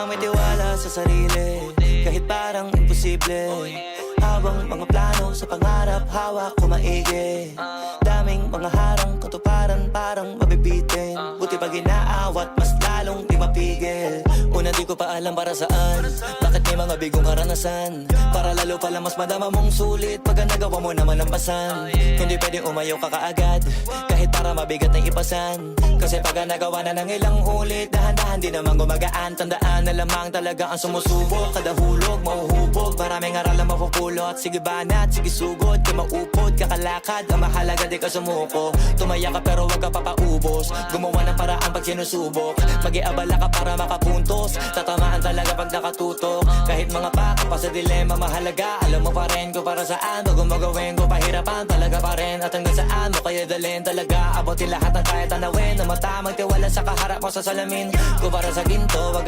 may tiwala sa sarili, kahit parang imposible. Habang mga plano sa pangarap, hawak ko maigi. Daming mga harang, katuparan parang mabibitin. Buti pag inaawat, mas lalong di mapigil. Una di ko pa alam para saan, bakit may mga bigong karanasan. Para lalo pala mas madama mong sulit pagka nagawa mo naman ang pasan. Hindi pwedeng umayaw ka kaagad, kahit para mabigat na ipasan. Kasi pagka nagawa na ng ilang ulit, dahan-dahan di naman gumagaan. Tandaan na lamang talaga ang sumusubok. Kada hulog, mahuhubog, maraming aral ang mapupulot. Sige banat, sige sugod, di maupod, kakalakad. Ang mahalaga di ka sumuko, tumaya ka pero wag ka papaubos. Gumawa ng paraan pag sinusubok, mag-iabala ka para makapuntos. Tatamaan talaga pag nakatutok, kahit mga paka pa sa dilema mahalaga. Alam mo pa rin kung para saan, bago magawin ko pahirapan talaga pa rin. At hanggang saan mo kaya dalhin talaga, abutin lahat ng kaya tanawin. Na mata magtiwala sa kaharap mo sa salamin, kung para sa ginto, wag